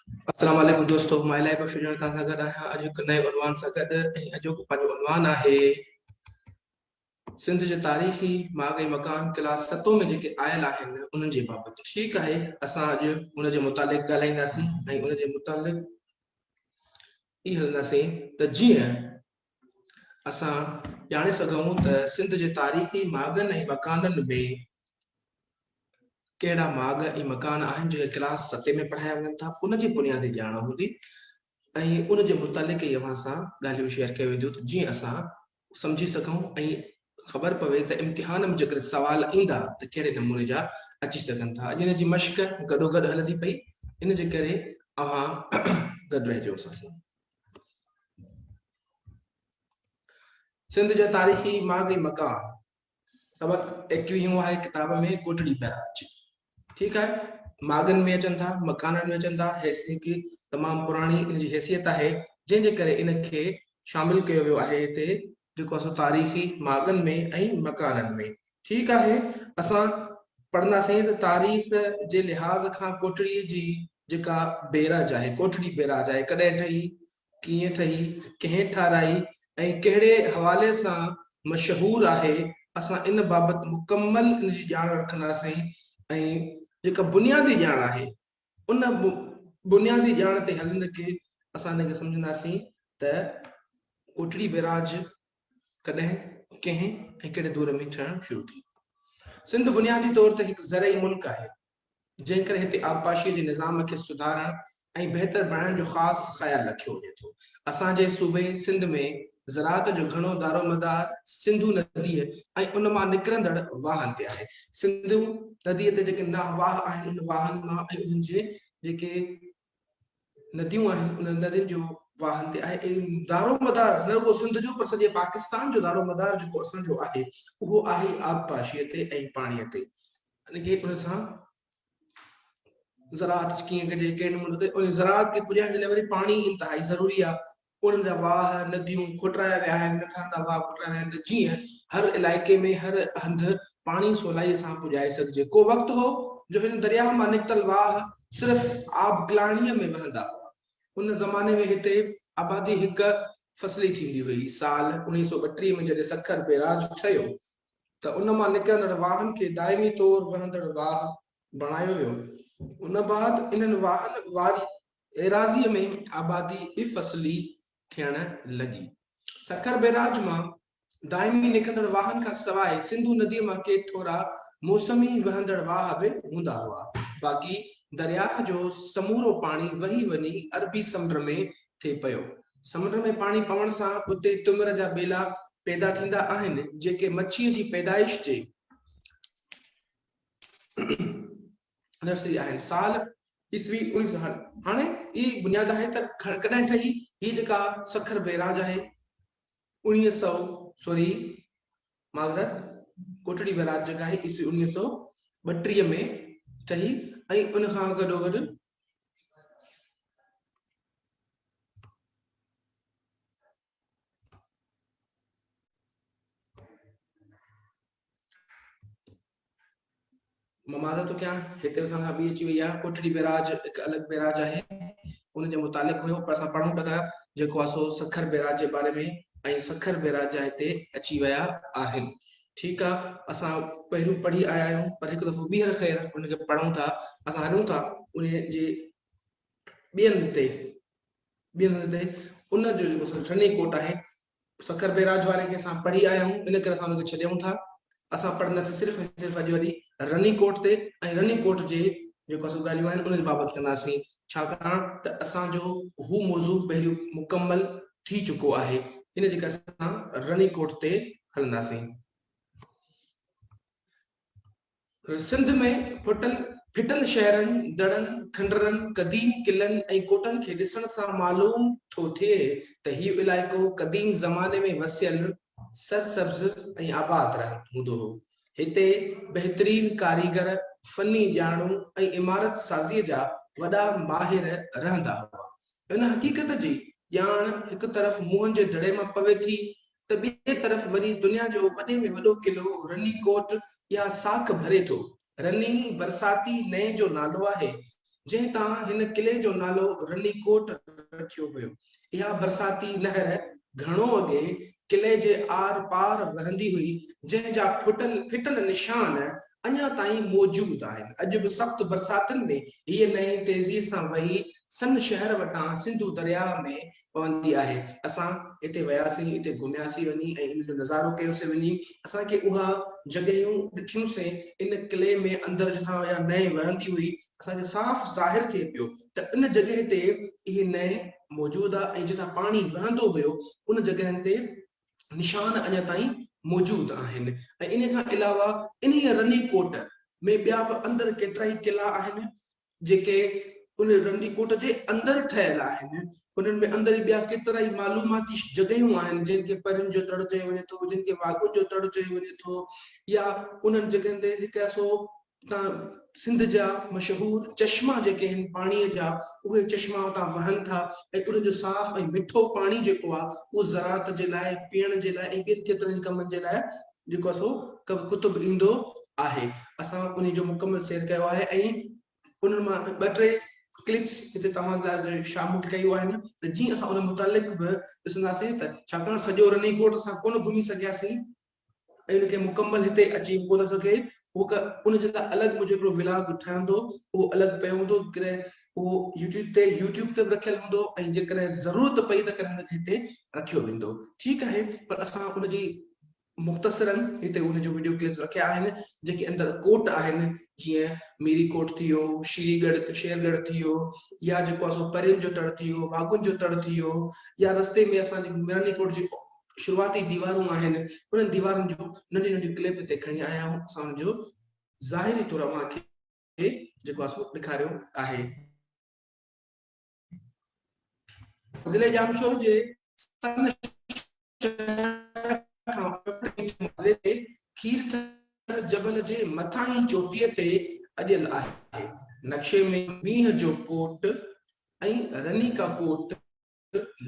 अस्सलाम वालेकुम दोस्तों, माय लाइफ ऑफ शुजान तां सां गॾु आहियां अॼु हिकु नए उनवान सां गॾु। ऐं अॼु पंहिंजो उनवान आहे सिंध जे तारीख़ी माग ऐं मकान क्लास 7 में जेके आयल आहिनि उन्हनि जे बाबति। ठीकु आहे, असां अॼु उन जे मुतालिक़ ॻाल्हाईंदासीं ऐं उन जे मुतालिक़ ई हलंदासीं त जीअं असां ॼाणे सघूं त सिंध जे तारीख़ी मागनि ऐं मकाननि में कहिड़ा माग ऐं मकान आहिनि जेके क्लास 7 में पढ़ाया वञनि था, उन जी बुनियादी ॼाण हूंदी ऐं उन जे मुतालिक़ ई अव्हां सां ॻाल्हियूं शेयर कयूं वेंदियूं त जीअं असां सम्झी सघूं ऐं ख़बर पवे त इम्तिहान में जेकर सवाल ईंदा त कहिड़े नमूने जा अची सघनि था। अॼु इन जी मश्क गॾोगॾु हलंदी पई, इन जे करे अव्हां गॾु रहिजो असां सां। सिंध जा तारीख़ी माग ऐं मकान सबक 21 आहे किताब में कोटड़ी बैराज। ठीक है, मागन में अचन था, मकानन में अचन था। हिकु तमाम पुरानी इन जी हैसियत है जंहिंजे करे इनखे शामिल कयो वियो आहे हिते जेको असां तारीख़ी मागन में ऐं मकानन में। ठीक है, असां पढ़ंदासीं त तारीख़ जे लिहाज़ खां कोटड़ी जी जेका बैराज आहे, कोटड़ी बैराज आहे, कॾहिं ठही, कीअं ठही, कंहिं ठाराई ऐं कहिड़े हवाले सां मशहूर आहे, असां इन बाबत मुकम्मल इन जी ॼाण रखंदासीं। ऐं जेका बुनियादी ॼाण आहे उन बुनियादी ॼाण ते हलंदे के असां इनखे सम्झंदासीं त कोटड़ी बैराज कॾहिं, कंहिं ऐं कहिड़े दौर में ठहणु शुरू थी। सिंध बुनियादी तौर ते हिकु ज़रई मुल्क आहे, जंहिं करे हिते आबपाशी जे निज़ाम खे सुधारण ऐं बहितर बणाइण जो ख़ासि ख़्यालु रखियो वञे थो। असांजे सूबे सिंध में ज़राअत जो घणो दारोमदार सिंधू नदीअ ऐं उन मां निकिरंदड़ वाहन ते आहे। सिंधू नदीअ ते जेके वाह आहिनि उन वाहन मां ऐं उन्हनि जे जेके नदियूं आहिनि उन नदियुनि जो वाहन ते आहे। ऐं दारोमदार न रुगो सिंध जो पर सॼे पाकिस्तान जो दारोमदार जेको असांजो आहे उहो आहे आबपाशीअ ते ऐं पाणीअ ते। यानी कि उन सां ज़राअत कीअं कजे, कहिड़े नमूने ते उन ज़राअत खे पुॼाइण जे लाइ वरी पाणी इंतिहाई ज़रूरी आहे। उन जा वाह नदियूं खुटराया विया आहिनि, नंढा नंढा वाह खुटराया विया आहिनि त जीअं हर इलाइक़े में हर हंधि पाणी सवलाईअ सां पुॼाए सघिजे। को वक़्तु हो जो हिन दरिया मां निकितल वाह सिर्फ़ आबगलाणीअ में वहंदा हुआ। उन ज़माने में हिते आबादी हिकु फसली थींदी हुई। साल 1932 में जॾहिं सखर बैराज ठहियो त उन मां निकिरंदड़ वाहन खे दाइमी तौर वहंदड़ वाह बणायो वियो। उन बाद इन्हनि वाहन वारी एराज़ीअ में आबादी ॿिफसली थियण लॻी। सखर बैराज मां दाइमी निकिरंदड़ वाहन खां सवाइ सिंधू नदीअ मां के थोरा मौसमी वहंदड़ वाह बि हूंदा हुआ। बाक़ी दरिया जो समूरो पाणी वही वञी अरबी समुंड में थिए पियो। समुंड में पाणी पवण सां उते तुमर जा ॿेला पैदा थींदा आहिनि जेके मच्छीअ जी पैदाइश जे नर्सरी आहिनि। साल ईस्वी 1900 हाणे ई बुनियाद आहे त कॾहिं ठही ही जेका सखर बैराज आहे 1900 माज़रत कोटड़ी बैराज जेका आहे ईस्वी 1932 में ठही ऐं उन खां गॾोगॾु ममाज़ा तो क्या हिते असां खां बि अची वई आहे। कोटड़ी बैराज हिकु अलॻि बैराज आहे, उन जे मुतालिक़ हुयो, पर असां पढ़ूं था जेको आहे सो सखर बैराज जे बारे में ऐं सखर बैराज जा हिते अची विया आहिनि। ठीकु आहे, असां पहिरियों पढ़ी आया आहियूं पर हिकु दफ़ो ॿीहर ख़ैर उनखे पढ़ूं था। असां हलूं था उन जे ॿियनि ते उन जो जेको रनी कोट आहे सखर बैराज वारे खे असां पढ़ी आया आहियूं, इन करे असां उनखे छॾियूं था। असां पढ़ंदासीं सिर्फ़ु ऐं सिर्फ़ु अॼु वरी रनी कोट ते ऐं रनी कोट जे जेको असां ॻाल्हियूं आहिनि उन जे बाबति कंदासीं, छाकाणि त असांजो हू मौज़ू पहिरियों मुकम्मल थी चुको आहे। इन जे करे असां रनी कोट ते हलंदासीं। सिंध में फिटल शहरनि, दड़नि, खंडरनि, क़दीम क़िलनि ऐं कोटनि खे ॾिसण सां मालूम थो थिए त हीउ इलाइक़ो क़दीम ज़माने में वसियल सरसब्ज़ ऐं आबाद हूंदो हो। हिते बहितरीन कारीगर, फनी ॼाणू ऐं इमारत साज़ीअ जा वॾा माहिर रहंदा हुआ। इन हक़ीक़त जी ॼाण हिकु तरफ़ मुंहं जे दड़े मां पवे थी त ॿिए तरफ़ वरी दुनिया जो वॾे में वॾो किलो रनी कोट या साख भरे थो। रनी बरसाती नए जो नालो आहे जंहिं तां हिन किले जो नालो रनीकोट रखियो वियो। इहा बरसाती नहर घणो अॻे किले जे आर पार वहंदी हुई, जंहिंजा फिटल निशान अञा ताईं मौजूद आहिनि। अॼु बि सख़्त बरसातुनि में हीअ नई तेज़ी सां वही सन शहर वटां सिंधु दरिया में पवंदी आहे। असां हिते वियासीं, हिते घुमियासीं वञी ऐं इन जो नज़ारो कयोसीं वञी। असांखे उहा जॻहियूं ॾिठियूंसीं इन किले में अंदरि जिथां या नए वहंदी हुई, असांखे साफ़ ज़ाहिर थिए पियो त इन जॻह ते इहे नए मौजूद आहे ऐं जिथां पाणी वहंदो हुयो उन जॻहनि ते निशान अञा ताईं मौजूद आहिनि। ऐं इन खां अलावा इन रनीकोट में ॿिया बि अंदरि केतिरा ई किला आहिनि जेके उन रनीकोट जे अंदरि ठहियल आहिनि। उन्हनि में अंदरि ॿिया केतिरा ई मालूमाती जॻहियूं आहिनि, जिनखे परियुनि जो तड़ चयो वञे थो, जिनखे वाघुनि जो तड़ चयो वञे थो, या उन्हनि जॻहियुनि ते जेके सो सिंध जा मशहूर चश्मा जेके आहिनि पाणीअ जा, उहे चश्मा उतां वहनि था ऐं उन्हनि जो साफ़ ऐं मिठो पाणी जेको आहे उहो ज़राअत जे लाइ, पीअण जे लाइ ऐं ॿियनि केतिरनि कमनि जे लाइ जेको आहे सो कुतुब ईंदो आहे। असां उन जो मुकमल सैर कयो आहे ऐं उन्हनि मां ॿ टे क्लिप्स हिते तव्हां लाइ शामिल कयूं आहिनि त जीअं असां उन मुतालिक़ बि ॾिसंदासीं त छाकाणि सॼो रनीकोट असां कोन घुमी सघियासीं ऐं उनखे मुकमल हिते अची कोन सघे, उनजे लाइ अलॻि मुंहिंजो हिकिड़ो विलाग ठहंदो, उहो अलॻि पियो हूंदो, उहो यूट्यूब ते बि रखियल हूंदो ऐं जेकॾहिं ज़रूरत पई त करे हुनखे हिते रखियो वेंदो। ठीकु आहे, पर असां उनजी मुख़्तसरन हिते उनजो वीडियो क्लिप्स रखिया आहिनि जेके अंदरि कोट आहिनि, जीअं मीरी कोट थी वियो, शेरगढ़ थी वियो, या जेको आहे सो परियुनि जो तड़ थी वियो, वाघुनि जो तड़ थी वियो, या रस्ते में असां रनीकोट जी शुरूआती दीवारूं आहिनि, उन्हनि दीवारुनि जो नंढी नंढी क्लिप हिते खणी आया आहियूं। असां उनजो ज़ाहिरी तौर अवांखे जेको आहे सो ॾेखारियो आहे। ज़िले जामशोर जे खीरथर जबल जे मथां ई चोटीअ ते अॼियल आहे। नक्शे में मींहं जो कोट ऐं रनीका कोट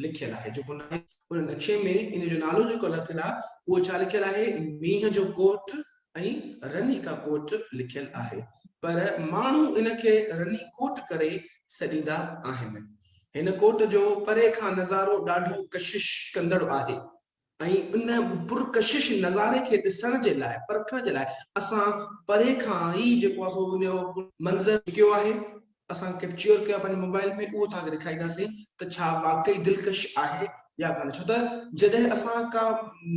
लिखियल आहे। जेको उन नक्शे में इन जो नालो जेको लिखियल आहे उहो छा लिखियल आहे, मींहं जो कोट ऐं रनीका कोट लिखियल आहे। पर माण्हू इनखे रनीकोट करे सॾींदा आहिनि। हिन कोट जो परे खां नज़ारो ॾाढो कशिश कंदड़ आहे ऐं उन पुरकशिश नज़ारे खे ॾिसण जे लाइ, परखण जे लाइ असां परे खां ई जेको आहे सो उनजो मंज़र कयो आहे, असां कैप्चर कयो पंहिंजे मोबाइल में, उहो तव्हांखे ॾेखारींदासीं त छा वाकई दिलकश आहे या कान। छो त जॾहिं असां का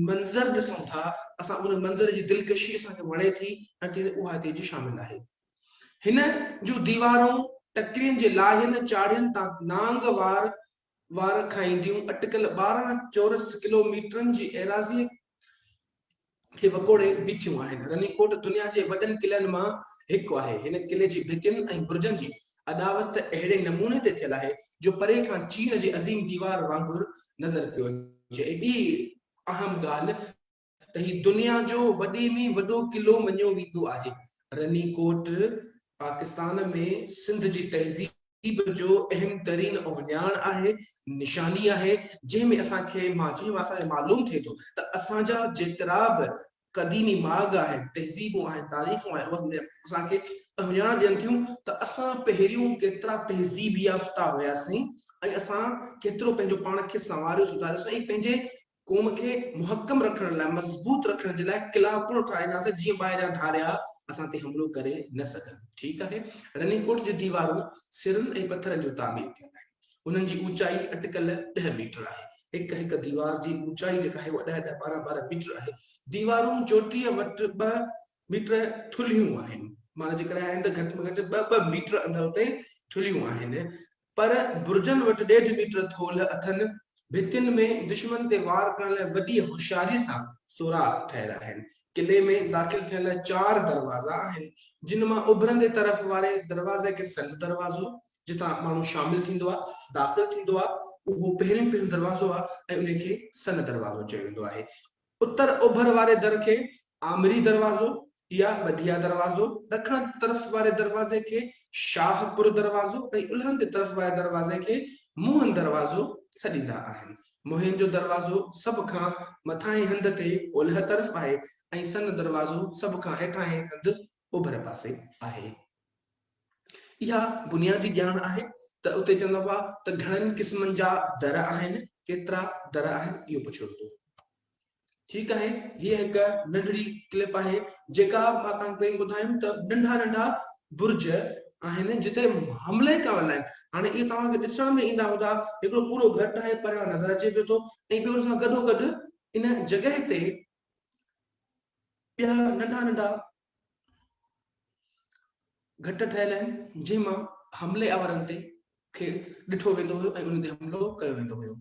मंज़र ॾिसूं था, असां उन मंज़र जी दिलकशी असांखे वणे थी ऐं उहा हिते जी शामिल आहे। हिन जूं दीवारूं टकिरियुनि जे लाहियुनि चाढ़ियुनि तां नांग वार खाईंदियूं अटकल 12 चौरस किलोमीटरनि जी एराज़ीअ खे वकोड़े बीठियूं आहिनि। रनीकोट दुनिया जे वॾनि किलनि मां हिकु आहे। हिन किले जी भितियुनि ऐं बुर्जनि जी अदावत अहिड़े नमूने ते थियल आहे जो परे खां चीन जी अज़ीम दीवार वांगुरु नज़र पियो अचे। ॿी अहम ॻाल्हि त ही दुनिया जो वॾे में वॾो किलो मञियो वेंदो आहे। रनीकोट पाकिस्तान में सिंध जी तहज़ीब जो अहम तरीन उहिञाण आहे, निशानी आहे, जंहिंमें असांखे असांखे मालूम थिए थो त असांजा जेतिरा बि क़दीमी माॻ आहिनि, तहज़ीबूं आहिनि, तारीख़ूं आहिनि, उहे असांखे उहिञाण ॾियनि थियूं त असां पहिरियों केतिरा तहज़ीब याफ़्ता हुयासीं ऐं असां केतिरो पंहिंजो पाण खे संवारियो सुधारियोसीं ऐं पंहिंजे क़ौम खे मुहकम रखण लाइ, मज़बूत रखण जे लाइ किला पुर ठाहींदासीं जीअं ॿाहिरियां धारिया असां ते हमलो करे न सघनि। ठीकु आहे, रनीकोट जी दीवारूं सिरनि ऐं पथरनि जो तामीर थियल आहिनि। उन्हनि जी ऊचाई अटकल 10 मीटर आहे। हिक हिक दीवार जी ऊचाई जेका आहे उहा 10-12 मीटर आहे। दीवारूं चोटीअ वटि 2 मीटर थुलियूं आहिनि, माना जेकॾहिं आहिनि त घटि में घटि 2 मीटर अंदरि उते थुलियूं आहिनि, पर बुर्जनि वटि 1.5 मीटर थोल अथनि। भितियुनि में दुश्मन ते वार करण लाइ वॾी होशियारी सां सुराख ठहियल आहिनि। किले में दाख़िल थियण लाइ 4 दरवाज़ा आहिनि, जिन मां उभरंदे तरफ़ वारे दरवाज़े खे सन दरवाज़ो, जितां माण्हू शामिल थींदो आहे, दाख़िल थींदो आहे, उहो पहिरियों दरवाज़ो आहे ऐं उनखे सन दरवाज़ो चयो वेंदो आहे। उत्तर ओभर वारे दर खे आमरी दरवाज़ो या बधिया दरवाज़ो, ॾखण तरफ़ वारे दरवाज़े खे शाहपुर दरवाज़ो ऐं उलहंदे तरफ़ वारे दरवाज़े खे मोहन दरवाज़ो सॾींदा आहिनि। मोहन जो दरवाज़ो सभ खां मथां हंध ते ओलह तरफ़ आहे ऐं सन दरवाज़ो सभ खां हेठां हंध ओभर पासे आहे। इहा बुनियादी ॼाण आहे त उते चवंदो आहे त घणनि क़िस्मनि जा दर आहिनि, केतिरा दर आहिनि इहो पुछियो वेंदो। ठीक है, ये एक नंढड़ी क्लिप है जेका मां तव्हांखे पहिरीं ॿुधायमि त नंढा नंढा बुर्ज आहिनि जिते हमले करण लाइ हाणे इहे तव्हांखे ॾिसण में ईंदा हूंदा, हिकिड़ो पूरो घट आहे परियां नज़र अचे पियो थो ऐं ॿियो सां गॾोगॾु इन जॻह ते ॿिया नंढा नंढा घट ठहियल आहिनि जंहिंमां हमले आवरनि ते खे ॾिठो वेंदो हुयो ऐं उन ते हमिलो कयो वेंदो हुयो।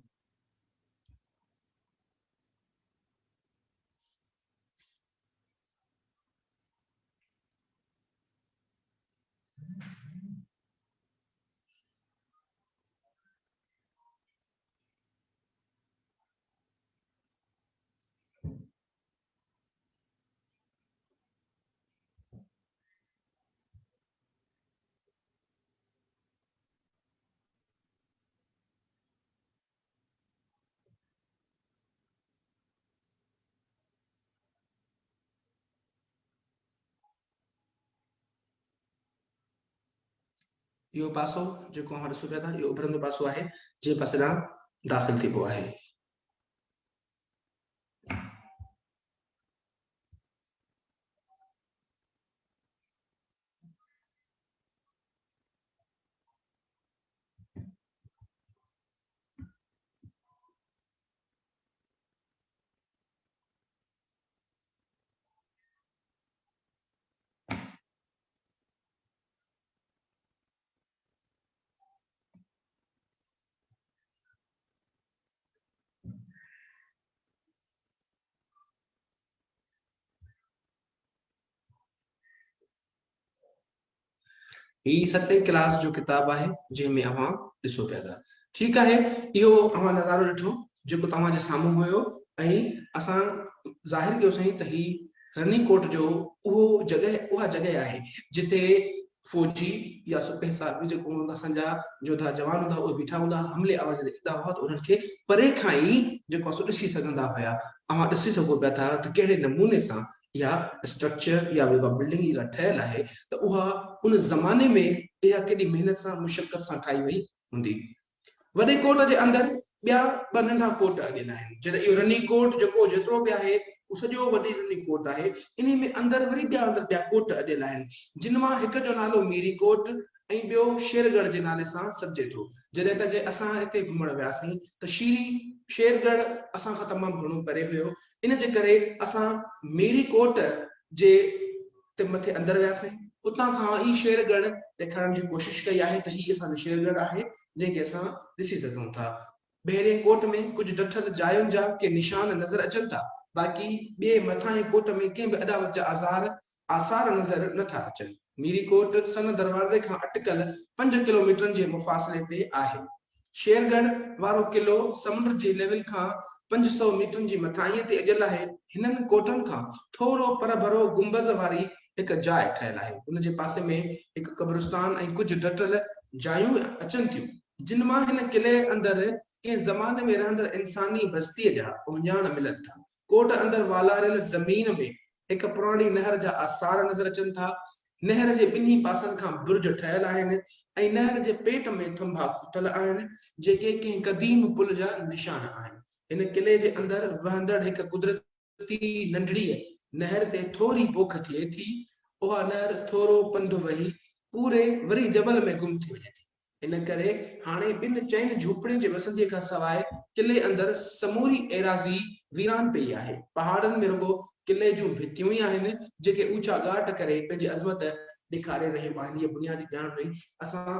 इहो पासो जेको हाणे ॾिसो पिया था इहो उभरंदो पासो आहे जे पासे ॾांहुं दाख़िल थी पोइ आहे। ही 7वीं क्लास जो किताब आहे जंहिंमें अवां ॾिसो पिया था। ठीकु आहे, इहो अवां नज़ारो ॾिठो जेको तव्हांजे साम्हूं हुयो ऐं असां ज़ाहिर कयोसीं त ही रनीकोट जो उहा जॻह आहे जिथे फौजी या सुपे साहिब जेको हूंदा असांजा जोधा जवान हूंदा उहे बीठा हूंदा हमले आवाज़ ईंदा हुआ त उन्हनि खे परे खां ई जेको आहे ॾिसी सघंदा हुया। अवां ॾिसी सघो पिया था त कहिड़े नमूने सां इहा स्ट्रक्चर या बिल्डिंग इहा ठहियल आहे त उहा उन ज़माने में इहा केॾी महिनत सां मुशक़त सां ठाही वई हूंदी। वॾे कोट जे अंदरि ॿिया ॿ नंढा कोट अॻियां आहिनि। जॾहिं इहो रनी कोट जेको जेतिरो बि आहे उहो सॼो वॾी रनी कोट आहे। इन में अंदरि वरी ॿिया कोट अॾियल आहिनि जिन मां हिक जो नालो मीरी कोट ऐं ॿियो शेरगढ़ जे नाले सां सॾिजे थो। जॾहिं त जे असां हिते घुमण वियासीं त शेरगढ़ असां खां तमामु घणो परे हुयो, इन जे करे असां मीरी कोट जे ते मथे अंदरि वियासीं। उतां खां ई शेरगढ़ ॾेखारण जी कोशिशि कई आहे त हीउ असांजो शेरगढ़ आहे जंहिंखे असां ॾिसी सघूं था। ॿाहिरें कोट में कुझु ॾठल जायुनि जा के निशान नज़र अचनि था, बाक़ी ॿिए मथां कोट में कंहिं बि अॾावत जा आसार नज़र नथा अचनि। मीरी कोट सन दरवाज़े खां अटकल 5 किलोमीटरनि जे मुफ़ासिले ते आहे। शेरगढ़ वारो किलो समुंड जे लेवल खां 500 मीटरनि जी मथाईअ ते अॼियल आहे। हिननि कोटनि खां थोरो पर भरो गुंबज़ वारी हिकु जाइ ठहियल आहे। उन जे पासे में हिकु कब्रिस्तान ऐं कुझु ॾठल जायूं अचनि थियूं जिन मां हिन किले अंदरि कंहिं ज़माने में रहंदड़ इंसानी बस्तीअ जा उहिञाण मिलनि था। कोट अंदरि वालारियल ज़मीन में हिकु पुराणी नहर जा आसार नज़र अचनि था। नहर जे ॿिन्ही पासनि खां बुर्ज ठहियल आहिनि ऐं नहर जे पेट में थंभा खुटल आहिनि जेके कंहिं क़दीम पुल जा निशान आहिनि। हिन किले जे अंदरि वहंदड़ हिकु कुदरती नंढड़ी नहर ते थोरी पोख थिए थी। उहा नहर थोरो पंधु वही पूरे वरी जबल में गुम थी वञे थी। इन करे हाणे ॿिनि चइनि झूपड़ियुनि जे वसंदीअ खां सवाइ किले अंदरि समूरी एराज़ी वीरान पई आहे। पहाड़नि में रुगो किले जूं भितियूं ई आहिनि जेके ऊचा घाट करे पंहिंजी अज़मत ॾेखारे रहियूं आहिनि। इहा बुनियादी ॼाण हुई। असां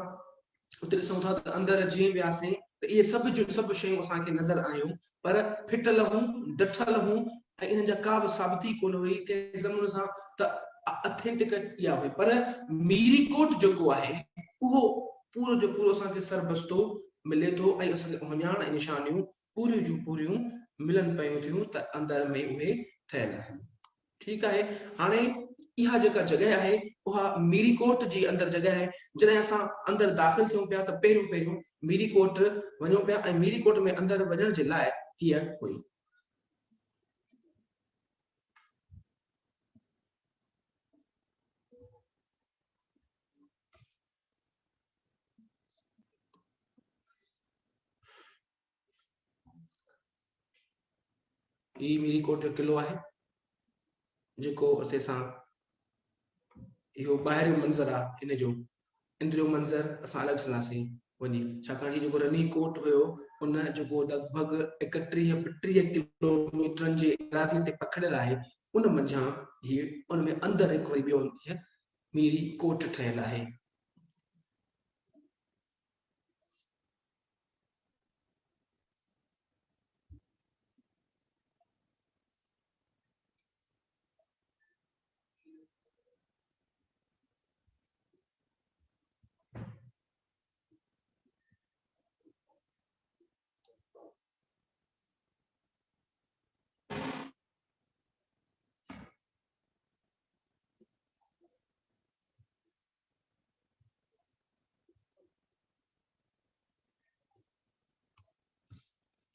उते ॾिसूं था त अंदरि जीअं वियासीं त इहे सभु जूं सभु शयूं असांखे नज़र आयूं, पर फिटल हूं, ॾठल हूं ऐं इन्हनि जा का बि साबिती कोन हुई कंहिं ज़माने सां त अथेंटिक इहा हुई। पर मीरी कोट जेको आहे उहो पूरो जो पूरो असांखे सरबस्तो मिले थो ऐं असांखे उहिञाण ऐं निशानियूं पूरियूं जूं पूरियूं मिलनि पियूं थियूं त अंदरि में उहे ठहियल आहिनि। ठीकु आहे, हाणे इहा जेका जॻह आहे उहा मीरी कोट जी अंदरि जॻह आहे। जॾहिं असां अंदरि दाख़िल थियूं पिया त पहिरियों मीरी कोट वञूं पिया ऐं मीरी कोट में अंदरि वञण जे लाइ हीअ हुई। ई मीरी कोट जो किलो है जेको असे सां इहो ॿाहिरियों मंज़र आहे इन जो इंद्रियो मंज़र असां अलॻि सदासीं वञी छाकाणि जी जेको रनी कोट हुयो उन जेको लॻभॻि 31-32 किलोमीटरनि जे इलाइक़े ते पखिड़ियल आहे उन मंझां हीअ उन में अंदरि हिकु वरी ॿियो मीरी कोट ठहियल आहे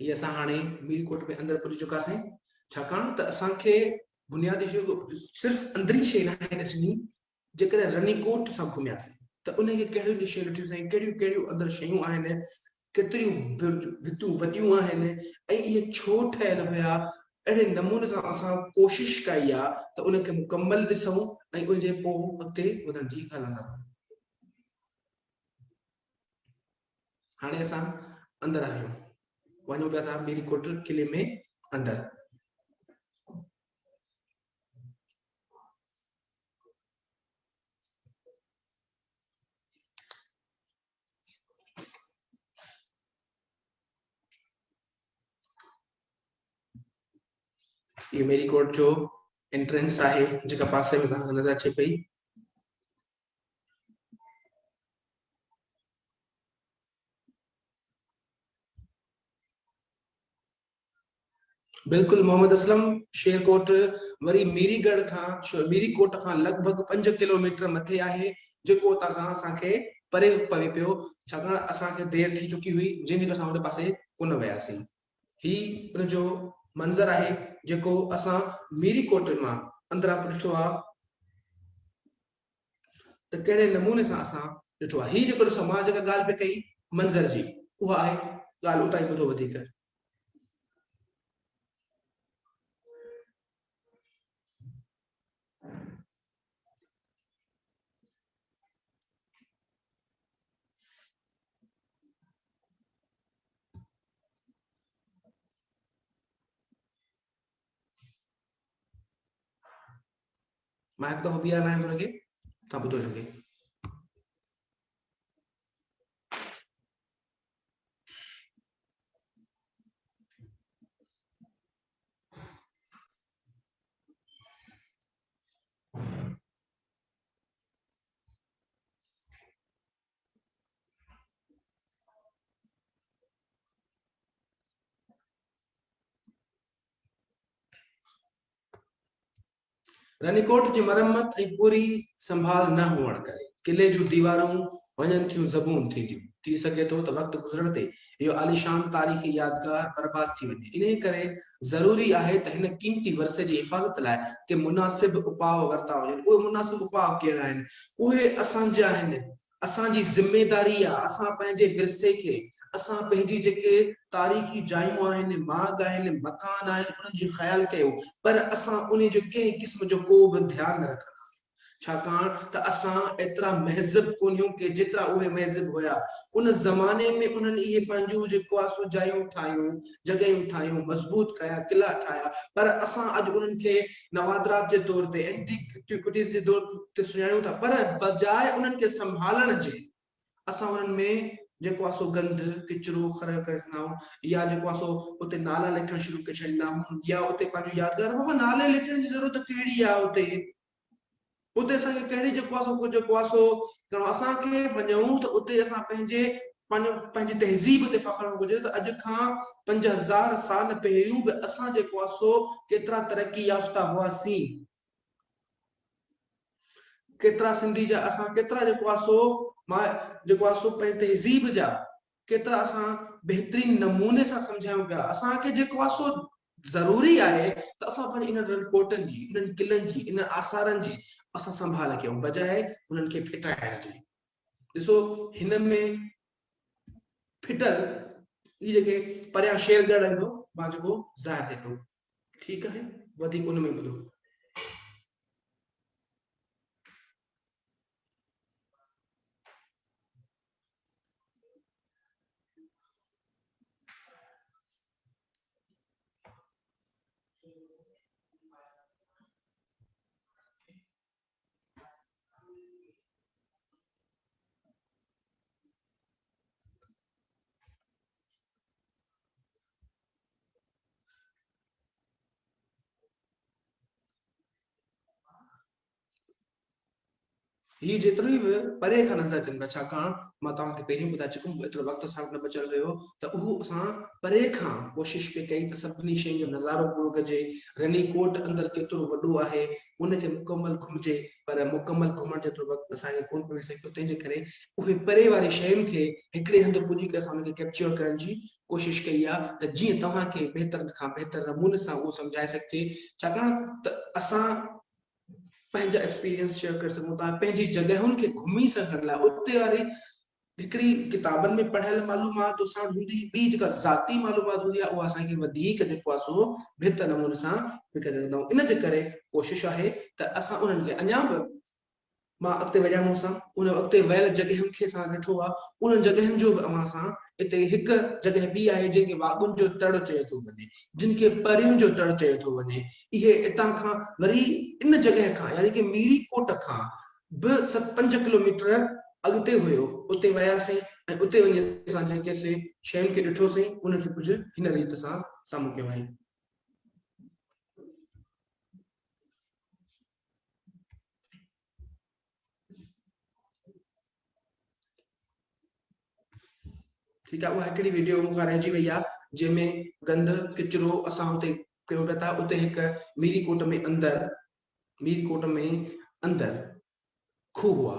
ये असां हाणे मीरी कोट में अंदरि पहुची चुकासीं छाकाणि त असांखे बुनियादी शइ सिर्फ़ु अंदरी शइ न आहे ॾिसणी जेकॾहिं रनी कोट सां घुमियासीं त उनखे कहिड़ियूं शयूं ॾिठियूंसीं कहिड़ियूं कहिड़ियूं अंदरि शयूं आहिनि केतिरियूं भितियूं वॾियूं आहिनि ऐं इहे छो ठहियल हुया अहिड़े नमूने सां असां कोशिश कई आहे त उनखे मुकमल ॾिसूं ऐं उनजे पोइ अॻिते वधण जी हलंदा हाणे असां अंदरि आहियूं वञूं पिया था मीरी कोट किले में अंदरि ये मेरी कोट जो एंट्रेंस आहे जेका पासे में तव्हांखे नज़र अचे पई बिल्कुल मोहम्मद असलम शेरकोट वरी मीरीगढ़ खां मीरीकोट खां लॻभॻि 5 किलोमीटर मथे आहे जेको उतां खां असांखे परे पवे पियो छाकाणि असांखे देरि थी चुकी हुई जंहिंजे करे असां उन पासे कोन वियासीं ही उनजो मंज़र आहे जेको असां मीरीकोट मां अंदरां ॾिठो आहे त कहिड़े नमूने सां असां ॾिठो आहे ही जेको ॾिसो मां जेका ॻाल्हि पई कई मंज़र जी उहा आहे ॻाल्हि उतां ई ॿुधो वधीक मां हिकु दफ़ो ॿीहर हलायां थो हुनखे तव्हां ॿुधो हिनखे रनीकोट जी मरम्मत ऐं पूरी संभाल न हुअण करे किले जूं दीवारूं वञनि थियूं ज़बून थींदियूं थी सघे थो त वक़्तु गुज़रण ते इहो आलीशान तारीख़ी यादगार बर्बाद थी वञे इन करे ज़रूरी आहे त हिन क़ीमती वरसे जी हिफ़ाज़त लाइ के मुनासिब उपाउ वरिता वञनि उहे मुनासिब उपाउ कहिड़ा आहिनि उहे असांजा आहिनि असांजी ज़िमेदारी आहे असां पंहिंजे विरसे खे असां पंहिंजी जेके तारीख़ी जायूं आहिनि माग आहिनि मकान आहिनि उन्हनि जो ख़्यालु कयो पर असां उन जो कंहिं क़िस्म जो को बि ध्यानु न रखंदा छाकाणि त असां एतिरा महज़ब कोन्हियूं के जेतिरा उहे महज़ब हुया उन ज़माने में उन्हनि इहे पंहिंजूं जेको आहे सो जायूं ठाहियूं जॻहियूं ठाहियूं मज़बूत कया किला ठाहिया पर असां अॼु उन्हनि खे नवादरात जे तौर ते एंटीक्विटीज़ जे तौर ते सुञाणूं था पर बजाए उन्हनि खे संभालण जे असां उन्हनि में जेको आहे सो गंद किचिरो ख़र करे छॾंदा आहियूं या जेको आहे सो उते नाला लिखणु शुरू करे छॾींदा आहियूं या उते पंहिंजो यादगार बाबा नाले लिखण जी ज़रूरत कहिड़ी आहे उते उते असांखे कहिड़ी जेको आहे सो जेको आहे सो असांखे वञूं त उते असां पंहिंजी तहज़ीब ते फ़ख्रु हुजे त अॼु खां 5000 साल पहिरियों बि असां जेको आहे सो केतिरा तरक़ी याफ़्ता हुआसीं केतिरा सिंधी जा असां केतिरा जेको आहे सो मां जेको आहे सो पंहिंजी तहज़ीब जा केतिरा असां बहितरीन नमूने सां सम्झायूं पिया असांखे जेको आहे सो ज़रूरी आहे त असां पंहिंजे इन्हनि कोटनि जी इन्हनि किलनि जी इन्हनि आसारनि जी असां संभाल कयूं बजाए उन्हनि खे फिटाइण जी ॾिसो हिन में फिटल ई जेके परियां शेरगढ़ ईंदो मां जेको ज़ाहिर थिए पियो ठीक है, वधिक उन में ॿुधो। ये जेतिरी बि परे खां नज़र अचनि पिया, छाकाणि मां तव्हांखे पहिरीं ॿुधाए चुकुमि एतिरो वक़्तु असां वटि न बचियल हुयो त उहो असां परे खां कोशिशि पे कई त सभिनी शयुनि जो नज़ारो पूरो कजे। रनीकोट अंदरि केतिरो वॾो आहे उनखे मुकमल घुमिजे, पर मुकमल घुमण जेतिरो वक़्तु असांखे कोन पियो मिली सघियो, तंहिंजे करे उहे परे वारी शयुनि खे हिकिड़े हंधि पुॼी करे असां उनखे कैप्चर करण जी कोशिशि कई आहे त जीअं तव्हांखे बहितर खां बहितर नमूने सां उहो सम्झाए सघिजे। छाकाणि त असां पंहिंजा एक्सपीरियंस शेयर करे सघूं था, पंहिंजी जॻहियुनि खे घुमी सघण लाइ उते वारी हिकिड़ी किताबनि में पढ़ियल मालूमात सां हूंदी, ॿी जेका ज़ाती मालूमात हूंदी आहे उहा असांखे वधीक जेको आहे सो बहितर नमूने सां करे सघंदा आहियूं। इन जे करे कोशिशि आहे त असां उन्हनि खे अञा बि मां अॻिते वञण सां उन अॻिते वियल जॻहियुनि खे असां ॾिठो आहे, उन जॻहियुनि जो बि अवां सां हिते हिकु जॻह ॿी आहे जंहिंखे वाॻुनि जो तड़ चयो थो वञे, जिन खे परियुनि जो तड़ चयो थो वञे। इहे हितां खां वरी इन जॻह खां यानी कि मीरीकोट खां बि 5 किलोमीटर अॻिते हुयो, उते वियासीं ऐं उते वञी असां जेके से शयुनि खे ॾिठोसीं उनखे कुझु हिन रीति सां साम्हूं कयो आहे। ठीक है, वो हिकिड़ी वीडियो मूंखां रहिजी वई आहे जंहिंमें गंद किचिरो असां हुते कयूं पिया था। उते हिकु मीरीकोट में अंदरि खूह हुआ,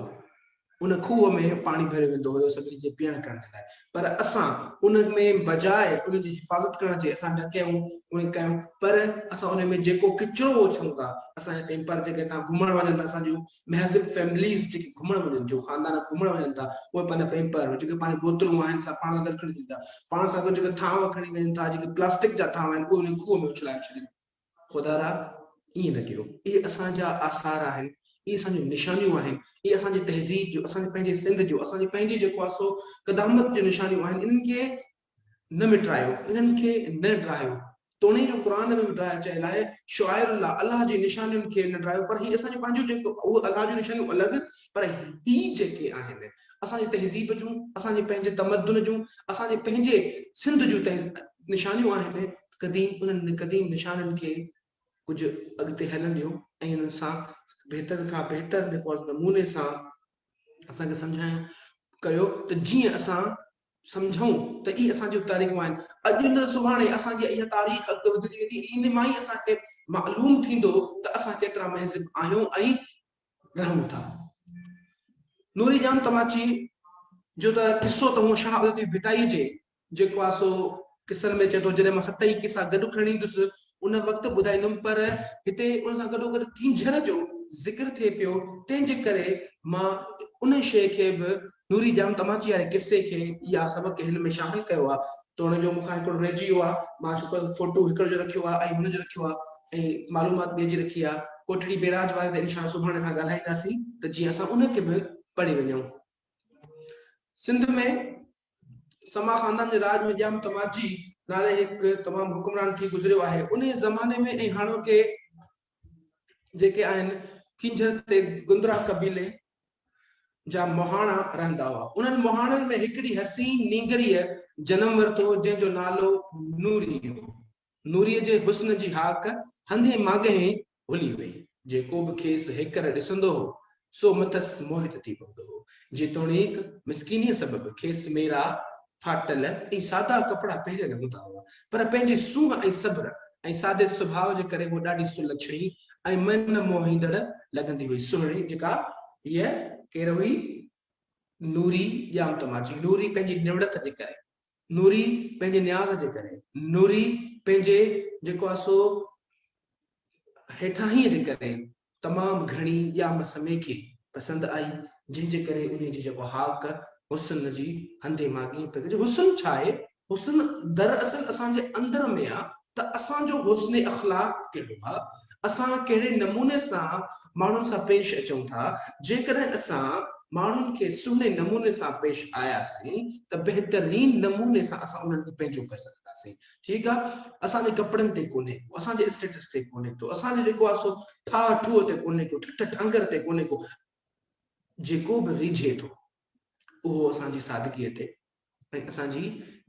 उन खूह में पानी भरियो वेंदो हुयो सभिनी जे पीअण करण जे लाइ, पर असां उन में बजाए उन जी हिफ़ाज़त करण जे असां ढकियूं उन कयूं, पर असां उन में जेको किचिरो उछूं था, असांजे पेपर जेके तव्हां घुमण वञनि था, असांजूं महज़िब फैमिलीज़ जेके घुमण वञनि, जो ख़ानदान घुमण वञनि था, उहे पंहिंजा पेपर जेके पंहिंजी बोतलूं आहिनि असां पाण सां गॾु खणी वञनि था, पाण सां गॾु जेके थांव खणी वञनि था, जेके प्लास्टिक जा थांव आहिनि उहे उन खूह में उछलाए छॾनि। ख़ुदा ईअं न कयो, इहे असांजा आसार आहिनि, इहे असांजी निशानियूं आहिनि, इहे असांजी तहज़ीब जो, असांजे पंहिंजे सिंध जो, असांजे पंहिंजे जेको आहे सो क़दामत जो निशानियूं आहिनि। इन्हनि खे न मिटायो, इन्हनि खे न ड्रायो। तोणे जो क़ुरान में ॿुधायो चयल आहे शुआइरुल्लाह, अलाह जी निशानियुनि खे न ड्रायो, पर ही असांजो पंहिंजो जेको उहो अलाह जी निशानियूं अलॻि, पर ही जेके आहिनि असांजी तहज़ीब जूं, असांजे पंहिंजे तमदुन जूं, असांजे पंहिंजे सिंध जूं निशानियूं आहिनि। क़दीम उन्हनि क़दीम निशाननि खे कुझु अॻिते हलण ॾियो ऐं हुननि सां बहितर खां बहितर जेको नमूने सां असांखे सम्झाइण कयो त जीअं असां सम्झूं त इहे असांजूं तारीख़ूं आहिनि। अॼु न सुभाणे असांजी इहा तारीख़ अॻिते वधंदी वेंदी, इन मां ई असांखे मालूम थींदो त असां केतिरा महज़िब आहियूं ऐं रहूं था। नूरी जाम तमाची जो त किसो त हूअं शाह अब्दुल लतीफ़ भिटाई जे जेको आहे सो किसनि में चए थो, जॾहिं मां 7 ई किसा गॾु खणी ईंदुसि उन वक़्तु ॿुधाईंदुमि, पर हिते उन सां गॾोगॾु किंझर जो ज़िक्र थिए पियो, तंहिंजे करे मां उन शइ खे बि नूरी जाम तमाची वारे किसे खे या सबक़ हिन में शामिल कयो आहे। त हुनजो मूंखां हिकिड़ो रहिजी वियो आहे, मां छो फोटो हिकिड़ो जो रखियो आहे ऐं हुनजो रखियो आहे ऐं मालूमात ॿिए जी रखी आहे। कोठड़ी बेराज वारे ते इंशाअल्लाह सुभाणे असां ॻाल्हाईंदासीं त जीअं असां उनखे बि पढ़ी वञूं। सिंध में समा ख़ानदान जे राज में जाम तमाची नाले हिकु तमामु हुकुमरान थी गुज़रियो आहे। उन ज़माने में ऐं हाणोके जेके आहिनि किंझर ते गुंदरा कबीले जा मोहाणा रहंदा हुआ। उन्हनि मोहाणनि में हिकिड़ी हसीन नींगरीअ जनम वरितो जंहिंजो नालो नूरी हो। नूरीअ जे हुस्न जी हाक हंधे मागे भुली वई, जेको बि खेसि हेकर ॾिसंदो हो सो मथसि मोहित थी पवंदो हो। जेतोणीकि मिसकीनीअ सबबि खेसि मेरा फाटल ऐं सादा कपिड़ा पहिरियल हूंदा हुआ, पर पंहिंजे सूंहं ऐं सब्र ऐं सादे सुभाउ जे करे वो ॾाढी सुलछणी ऐं मन मोहींदड़ लॻंदी हुई। सुहिणी जेका हीअ केर हुई? नूरी जाम तमाची। नूरी पंहिंजी निवड़त जे करे, नूरी पंहिंजे न्याज़ जे करे, नूरी पंहिंजे जेको आहे सो हेठाहीअ जे करे तमामु घणी जाम समेखे पसंदि आई, जंहिंजे करे उन जी जेको हाक हुस्न जी हंधे मागे पई। हुस्न छा आहे? हुस्न दरअसल असांजे अंदर में आहे, त असांजो हुस्न अखलाक कहिड़ो आहे, असां कहिड़े नमूने सां माण्हुनि सां पेश अचूं था। जेकॾहिं असां माण्हुनि खे सुहिणे नमूने सां पेश आयासीं त बहितरीन नमूने सां असां उन्हनि खे पंहिंजो करे सघंदासीं। ठीकु आहे, असांजे कपिड़नि ते कोन्हे को, असांजे स्टेटस ते कोन्हे को, असांजे जेको आहे सो ठाह ठूह ते कोन्हे को, ठठ ठांगर ते कोन्हे को, जेको बि रिझे थो उहो असांजी सादगीअ ते ऐं असांजी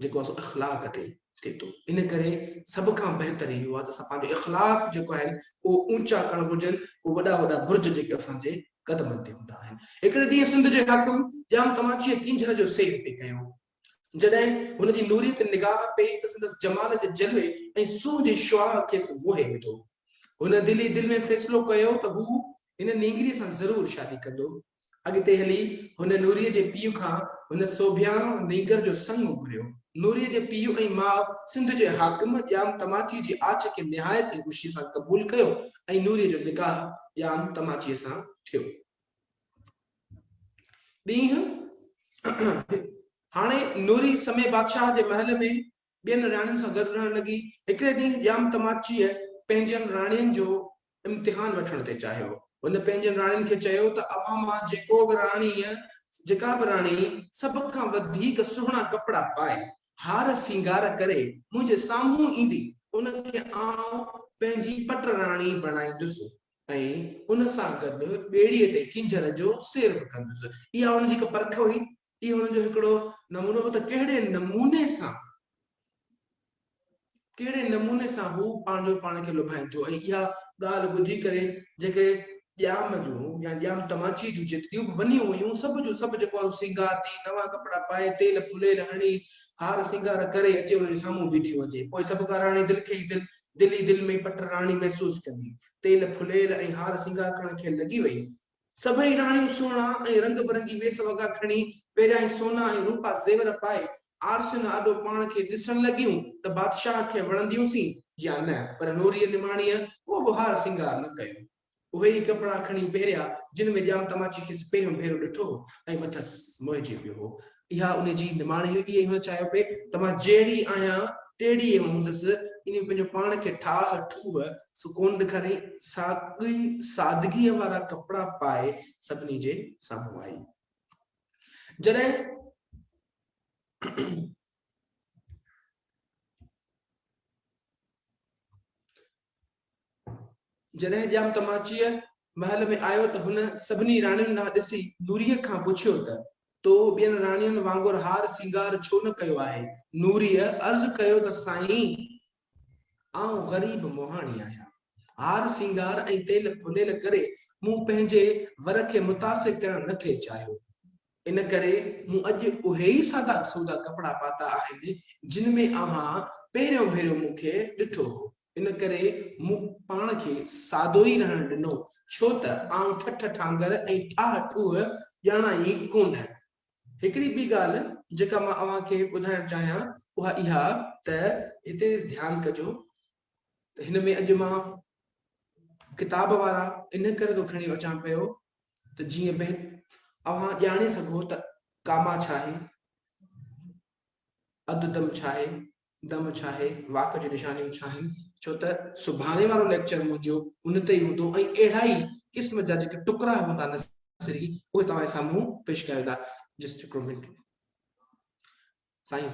जेको आहे सो अखलाक ते थिए थो। इन करे सभ खां बहितर इहो आहे त असां पंहिंजो इख़लाक जेको आहिनि उहो ऊचा करणु घुरिजनि। उहे वॾा वॾा बुर्ज जेके असांजे क़दमनि ते हूंदा आहिनि। हिकिड़े ॾींहुं सिंध जे हाकिम जाम तमाचीअ किंझर जो सेव पे कयो। जॾहिं हुनजी नूरी ते निगाह पई त संदसि जमाल जे जलवे ऐं सूह जे शुआ खेसि मोहे विधो। हुन दिल में फ़ैसिलो कयो त हू हिन नींगरीअ सां ज़रूरु शादी कंदो। अॻिते हली हुन नूरीअ जे पीउ खां हुन सोभियाणो नींगर जो संग घुरियो। नूरीअ जे पीउ ऐं माउ सिंध जे हाकिम जाम तमाची जी आछ खे निहायत ख़ुशी सां क़बूल कयो ऐं नूरीअ जो निकाह जाम तमाचीअ सां थियो। ॾींहुं हाणे नूरी समय बादशाह जे महल में ॿियनि राणियुनि सां गॾु रहण लॻी। हिकिड़े ॾींहुं जाम तमाचीअ पंहिंजनि राणियुनि जो इम्तिहान वठण ते चाहियो। हुन पंहिंजनि राणियुनि खे चयो त अवां मां जेका बि राणी सभ खां वधीक सुहिणा कपिड़ा पाए हार सिंगार करे मुंहिंजे साम्हूं ईंदी उनखे आउं पंहिंजी पट राणी बणाईंदुसि ऐं उन सां गॾु ॿेड़ीअ ते किंझर जो सेर बि कंदुसि। इहा हुनजी हिकु परख हुई, इहो हुनजो हिकिड़ो नमूनो हो त कहिड़े नमूने सां हू पंहिंजो पाण खे लुभाइनि थो। ऐं इहा ॻाल्हि ॿुधी करे जेके ॼाम जूं या ॼाम तमाची जूं जेतिरियूं बि वञियूं हुयूं सभु जो सभु जेको आहे सिंगार थी नवां कपिड़ा पाए तेल फुलेल हणी हार सिंगार करे अचे हुनजे साम्हूं बीठी हुजे। पोइ सभु का राणी दिल में पट राणी महसूस कंदी, तेल फुलेल ऐं हार सिंगार करण खे लॻी वई। सभई राणियूं सुहिणा ऐं रंग बिरंगी वेस वॻा खणी पहिरियां ई सोना ऐं रूपा ज़ेवर पाए आरसियुनि आॾो पाण खे ॾिसण लॻियूं त बादशाह खे वणंदियूंसीं या न। पर नूरीअ निमाणीअ को बि हार सिंगार न कयो। उहे ई कपिड़ा खणी पहिरिया जिन में जाम तमाची खे पहिरियों भेरो ॾिठो ऐं मथसि मोहिजी पियो हो। इहा उनजी निमाणी हुई। इहे हुन चयो पिए त मां जहिड़ी आहियां टेड़ी हूंदसि। इन पंहिंजो पाण खे ठाह ठूह सुकोन ॾेखारी सादगीअ वारा कपिड़ा पाए सभिनी जे साम्हूं आई। जॾहिं जाम तमाचीअ महल में आयो त हुन सभिनी राणियुनि ॾांहुं ॾिसी नूरीअ खां पुछियो त तो ॿियनि राणियुनि वांगुरु हार सिंगार छो न कयो आहे। नूरीअ अर्ज़ कयो त साईं आउं ग़रीब मोहाणी आहियां। हार सिंगार ऐं तेल फुलेल करे मूं पंहिंजे वर खे मुतासिर करणु न थे चाहियो। इन करे मूं अॼु उहे ई सादा सूदा कपिड़ा पाता आहिनि जिन में अव्हां पहिरियों भेरो मूंखे ॾिठो हो। इन करे मूं पाण खे सादो ई रहण ॾिनो, छो त आउं ठठ ठांगर ऐं ठाह ठूह ॼाणा ई कोन। हिकिड़ी ॿी ॻाल्हि जेका मां अव्हां खे ॿुधाइण चाहियां उहा इहा त हिते ध्यानु कजो त हिन में अॼु मां किताब वारा इन करे थो खणी अचां पियो त जीअं अव्हां ॼाणे सघो त कामा छा आहे, अधु दम छा आहे, दम छा आहे, वाक जूं निशानियूं छा आहिनि। छो त सुभाणे वारो लेक्चर मुंहिंजो उन ते ई हूंदो ऐं अहिड़ा ई क़िस्म जा जेके टुकड़ा हूंदा नसरी उहे तव्हां साम्हूं पेश कया वेंदा। जस्ट हिकिड़ो मिनट साईं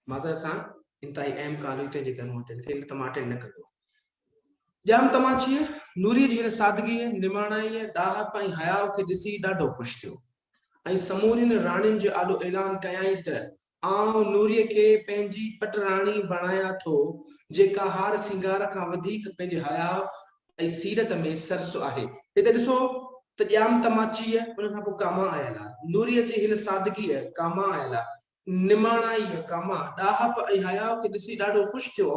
माज़रत सां इंतहाई अहम ॻाल्हि हुई तंहिंजे करे मां अटेंड न कंदो। जाम तमाचीअ नूरीअ जी हिन सादगीअ निमाणाईअ ॾाहप ऐं हयाव खे ॾिसी ॾाढो ख़ुशि थियो ऐं समूरियुनि राणियुनि जो आॾो ऐलान कयाईं त आउं नूरीअ खे पंहिंजी पट राणी बणायां थो जेका हार सिंगार खां वधीक पंहिंजे हयाव ऐं सीरत में सरस आहे। हिते ॾिसो त ॼाम तमाची उन खां पोइ कामा आयल आहे, नूरीअ जी हिन सादगी कामा आयल आहे, निमाणाई कामा ॾाहप ऐं हया खे ॾिसी ॾाढो ख़ुशि थियो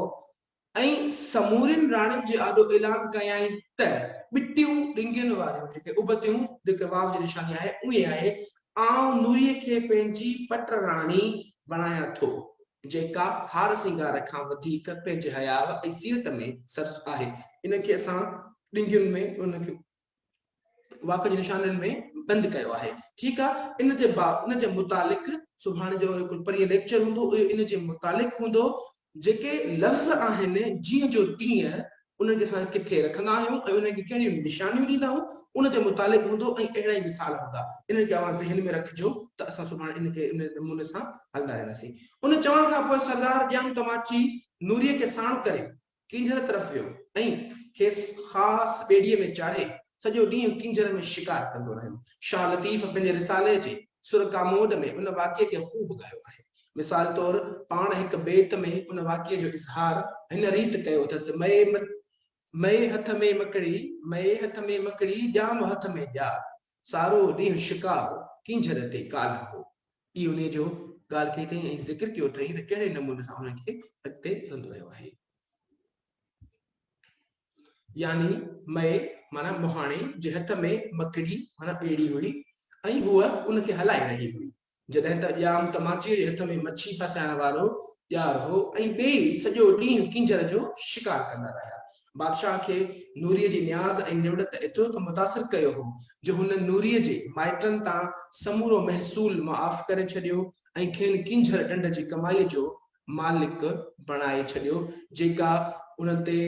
ऐं समूरिन राणियुनि जे आॾो ऐलान कयाई त ॿिटियूं ॾिंगियुनि वारियूं जेके उबतियूं जेके वाव जी निशानी आहे उहे आहे आउं नूरीअ खे पंहिंजी पट राणी बणायां थो जेका हार सिंगार खां वधीक पंहिंजे हयाव ऐं सीरत में सर्स आहे। इनखे असां ॾिंगियुनि में उनखे वाक जी निशाननि में बंदि कयो आहे। ठीकु आहे, इन जे मुतालिक़ सुभाणे जो परीहं लेक्चर हूंदो, इन जे मुतालिक़ हूंदो जेके लफ़्ज़ आहिनि जीअं जो तीअं उन्हनि खे असां किथे रखंदा आहियूं ऐं उन्हनि खे कहिड़ियूं निशानियूं ॾींदा आहियूं उन जे मुतालिक़ हूंदो ऐं अहिड़ा ई मिसाल हूंदा। इन्हनि खे अव्हां ज़हन में रखिजो त असां सुभाणे इनखे इन नमूने सां हलंदा रहंदासीं। उन चवण खां पोइ सरदार ॼाम तमाची नूरीअ खे साण करे किंजर तरफ़ वियो ऐं खेसि ख़ासि ॿेड़ीअ में चाढ़े सॼो ॾींहुं किंजर में शिकार कंदो रहियो। शाह लतीफ़ पंहिंजे रिसाले जे सुर कामोद में उन वाक़िए खे ख़ूब ॻायो आहे। मिसाल तौर पाण हिकु बेत में उन वाक़िए जो इज़हार हिन रीत कयो अथसि, मए हथ में मकड़ी ॼाम हथ में ॼार सारो ॾींहुं शिकार किंजर ते काला हो। इहो उन जो ॻाल्हि कई अथई ऐं ज़िक्र कयो अथई त कहिड़े नमूने सां हुनखे अॻिते हलंदो रहियो आहे। यानी मए माना मुहाणे जे हथ में मकड़ी माना ॿेड़ी हुई ऐं हूअ उनखे हलाए रही हुई, जॾहिं त ॼाम तमाचे जे हथ में मच्छी फसाइण वारो ॼार हो ऐं ॿेई सॼो ॾींहुं किंजर जो शिकार कंदा रहिया। बादशाह खे नूरीअ जी न्याज़ ऐं निवड़त एतिरो त मुतासिर कयो हो जो हुन नूरीअ जे माइटनि तां समूरो महसूल मुआफ़ करे छॾियो ऐं खेनि किंजर ॾंड जी कमाईअ जो मालिक बणाए छॾियो जेका उन ते